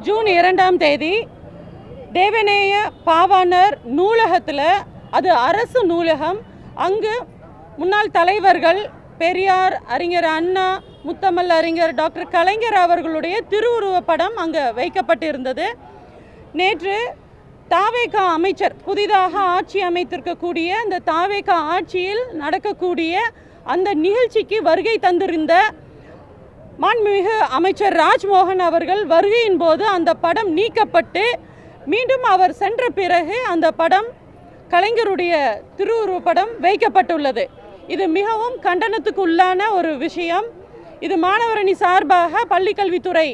June 2ஆம் தேதி தேவநேய பாவாணர் நூலகத்தில், அது அரசு நூலகம், அங்கு முன்னாள் தலைவர்கள் பெரியார், அறிஞர் அண்ணா, முத்தமிழ் அறிஞர் டாக்டர் கலைஞர் அவர்களுடைய திருவுருவப் படம் அங்கே வைக்கப்பட்டிருந்தது. நேற்று தாவேகா அமைச்சர், புதிதாக ஆட்சி அமைத்திருக்கக்கூடிய அந்த தாவேகா ஆட்சியில் நடக்கக்கூடிய அந்த நிகழ்ச்சிக்கு வருகை தந்திருந்த மாண்புமிகு அமைச்சர் ராஜ்மோகன் அவர்கள் வருகையின் போது அந்த படம் நீக்கப்பட்டு மீண்டும் அவர் சென்ற பிறகு அந்த படம், கலைஞருடைய திருவுருவப் படம் வைக்கப்பட்டுள்ளது. இது மிகவும் கண்டனத்துக்கு உள்ளான ஒரு விஷயம். இது மாணவரணி சார்பாக பள்ளிக்கல்வித்துறை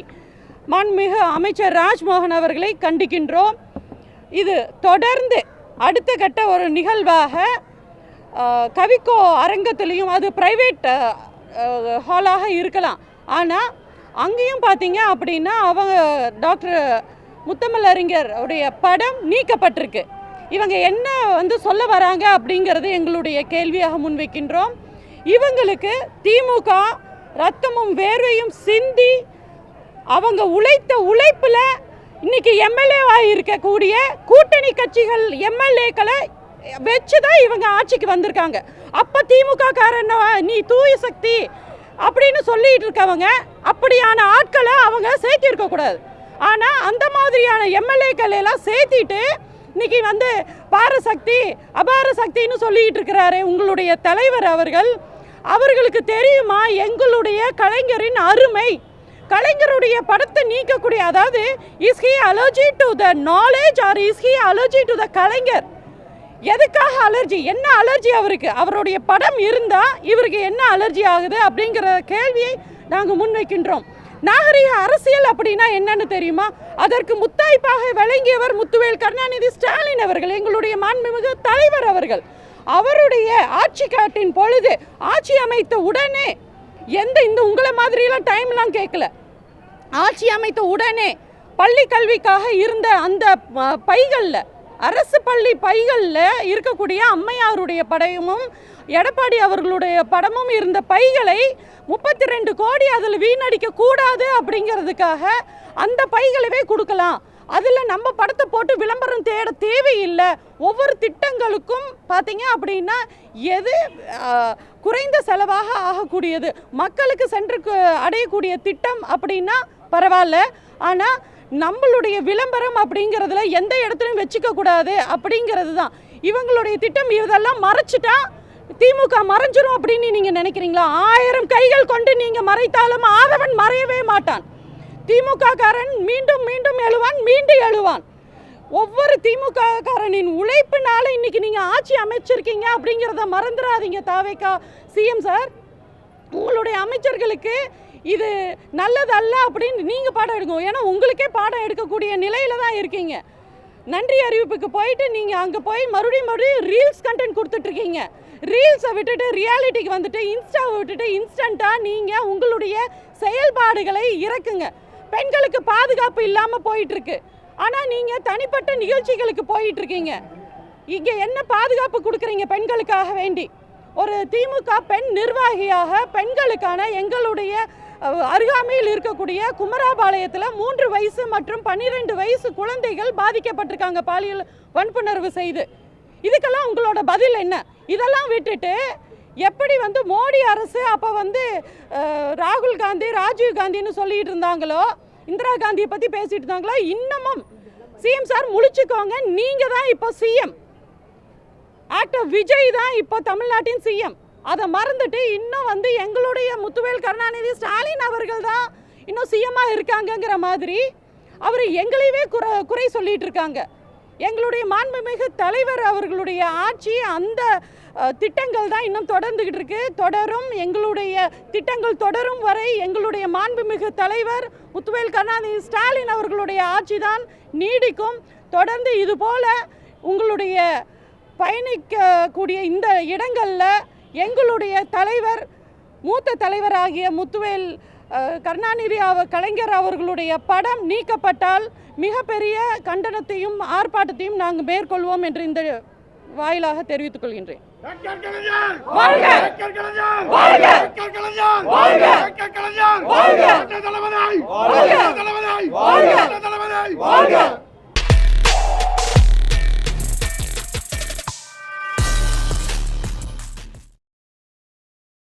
மாண்புமிகு அமைச்சர் ராஜ்மோகன் அவர்களை கண்டிக்கின்றோம். இது தொடர்ந்து அடுத்த கட்ட ஒரு நிகழ்வாக கவிக்கோ அரங்கத்திலையும், அது பிரைவேட் ஹாலாக இருக்கலாம், ஆனால் அங்கேயும் பார்த்தீங்க அப்படின்னா அவங்க டாக்டர் முத்தமிழ் அறிஞர் உடைய படம் நீக்கப்பட்டிருக்கு. இவங்க என்ன சொல்ல வராங்க அப்படிங்கிறது எங்களுடைய கேள்வியாக முன்வைக்கின்றோம். இவங்களுக்கு திமுக ரத்தமும் வேர்வையும் சிந்தி அவங்க உழைத்த உழைப்பில் இன்னைக்கு எம்எல்ஏவாக இருக்கக்கூடிய கூட்டணி கட்சிகள் எம்எல்ஏக்களை வச்சு தான் இவங்க ஆட்சிக்கு வந்திருக்காங்க. அப்போ திமுக காரன் நீ தூய சக்தி அப்படின்னு சொல்லிட்டு இருக்கவங்க, அப்படியான ஆட்களை அவங்க சேர்த்திருக்கக்கூடாது. ஆனால் அந்த மாதிரியான எம்எல்ஏக்கள் எல்லாம் சேர்த்திட்டு இன்னைக்கு பாரசக்தி அபார சக்தின்னு சொல்லிட்டு இருக்கிறாரு உங்களுடைய தலைவர் அவர்கள். அவர்களுக்கு தெரியுமா எங்களுடைய கலைஞரின் அருமை? கலைஞருடைய படத்தை நீக்கக்கூடிய, அதாவது is he allergy to the knowledge or is he allergy to the Kalaignar? எதுக்காக அலர்ஜி? என்ன அலர்ஜி அவருக்கு? அவருடைய படம் இருந்தால் இவருக்கு என்ன அலர்ஜி ஆகுது அப்படிங்கிற கேள்வியை நாங்கள் முன்வைக்கின்றோம். நாகரிக அரசியல் அப்படின்னா என்னன்னு தெரியுமா? அதற்கு முத்தாய்ப்பாக விளங்கியவர் முத்துவேல் கருணாநிதி ஸ்டாலின் அவர்கள், எங்களுடைய மாண்புமிகு தலைவர் அவர்கள். அவருடைய ஆட்சி காட்டின் பொழுது, ஆட்சி அமைத்த உடனே, இந்த உங்களை மாதிரியெல்லாம் டைம்லாம் கேட்கல, ஆட்சி அமைத்த உடனே பள்ளி கல்விக்காக இருந்த அந்த பைகளில், அரசு பள்ளி பைகளில் இருக்கக்கூடிய அம்மையாருடைய படமும் எடப்பாடி அவர்களுடைய படமும் இருந்த பைகளை 32 கோடி அதில் வீணடிக்க கூடாது அப்படிங்கிறதுக்காக அந்த பைகளவே கொடுக்கலாம். அதில் நம்ம படத்தை போட்டு விளம்பரம் தேட தேவையில்லை. ஒவ்வொரு திட்டங்களுக்கும் பார்த்தீங்க அப்படின்னா எது குறைந்த செலவாக ஆகக்கூடியது, மக்களுக்கு சென்று அடையக்கூடிய திட்டம் அப்படின்னா பரவாயில்ல. ஆனால் நம்மளுடைய விளம்பரம் அப்படிங்கிறதுல எந்த இடத்துலையும் வச்சுக்க கூடாது அப்படிங்கிறது தான் இவங்களுடைய திட்டம். இதெல்லாம் மறைச்சிட்டா திமுக மறைஞ்சிரும் அப்படின்னு நீங்கள் நினைக்கிறீங்களா? 1000 கைகள் கொண்டு நீங்கள் மறைத்தாலும் ஆதவன் மறையவே மாட்டான். திமுக காரன் மீண்டும் மீண்டும் எழுவான், மீண்டும் எழுவான். ஒவ்வொரு திமுக காரனின் உழைப்பினால இன்னைக்கு நீங்கள் ஆட்சி அமைச்சிருக்கீங்க அப்படிங்கிறத மறந்துடாதீங்க. தாவேகா சிஎம் சார், உங்களுடைய அமைச்சர்களுக்கு இது நல்லதல்ல அப்படின்னு நீங்கள் பாடம் எடுக்கணும். ஏன்னா உங்களுக்கே பாடம் எடுக்கக்கூடிய நிலையில தான் இருக்கீங்க. நன்றி அறிவிப்புக்கு போயிட்டு நீங்கள் அங்கே போய் மறுபடியும் ரீல்ஸ் கண்டென்ட் கொடுத்துட்ருக்கீங்க. ரீல்ஸை விட்டுட்டு ரியாலிட்டிக்கு வந்துட்டு இன்ஸ்டாவை விட்டுட்டு இன்ஸ்டண்ட்டாக நீங்கள் உங்களுடைய செயல்பாடுகளை இறக்குங்க. பெண்களுக்கு பாதுகாப்பு இல்லாமல் போயிட்டுருக்கு, ஆனால் நீங்கள் தனிப்பட்ட நிகழ்ச்சிகளுக்கு போயிட்டுருக்கீங்க. இங்கே என்ன பாதுகாப்பு கொடுக்குறீங்க பெண்களுக்காக வேண்டி? ஒரு திமுக பெண் நிர்வாகியாக பெண்களுக்கான எங்களுடைய அருகாமையில் இருக்கக்கூடிய குமராபாளையத்தில் 3 வயசு மற்றும் 12 வயசு குழந்தைகள் பாதிக்கப்பட்டிருக்காங்க பாலியல் வன்புணர்வு செய்து. இதுக்கெல்லாம் உங்களோட பதில் என்ன? இதெல்லாம் விட்டுட்டு எப்படி மோடி அரசு அப்போ ராகுல் காந்தி, ராஜீவ் காந்தின்னு சொல்லிட்டு இருந்தாங்களோ, இந்திரா காந்தியை பற்றி பேசிட்டு இருந்தாங்களோ, இன்னமும் சிஎம் சார் முழிச்சுக்கோங்க. நீங்கள் தான் இப்போ சிஎம். ஆக்டர் விஜய் தான் இப்போ தமிழ்நாட்டின் சிஎம். அதை மறந்துட்டு இன்னும் எங்களுடைய முத்துவேல் கருணாநிதி ஸ்டாலின் அவர்கள் தான் இன்னும் சிஎம்மாக இருக்காங்கங்கிற மாதிரி அவர் எங்களையவே குறை சொல்லிட்டு இருக்காங்க. எங்களுடைய மாண்புமிகு தலைவர் அவர்களுடைய ஆட்சி, அந்த திட்டங்கள் தான் இன்னும் தொடர்ந்துகிட்டு இருக்கு, தொடரும். எங்களுடைய திட்டங்கள் தொடரும் வரை எங்களுடைய மாண்புமிகு தலைவர் முத்துவேல் கருணாநிதி ஸ்டாலின் அவர்களுடைய ஆட்சி தான் நீடிக்கும். தொடர்ந்து இதுபோல உங்களுடைய பயணிக்கக்கூடிய இந்த இடங்களில் எங்களுடைய தலைவர், மூத்த தலைவராகிய முத்துவேல் கருணாநிதி கலைஞர் அவர்களுடைய படம் நீக்கப்பட்டால் மிகப்பெரிய கண்டனத்தையும் ஆர்ப்பாட்டத்தையும் நாங்கள் மேற்கொள்வோம் என்று இந்த வாயிலாக தெரிவித்துக் கொள்கின்றேன். வாழ்க! வாழ்க!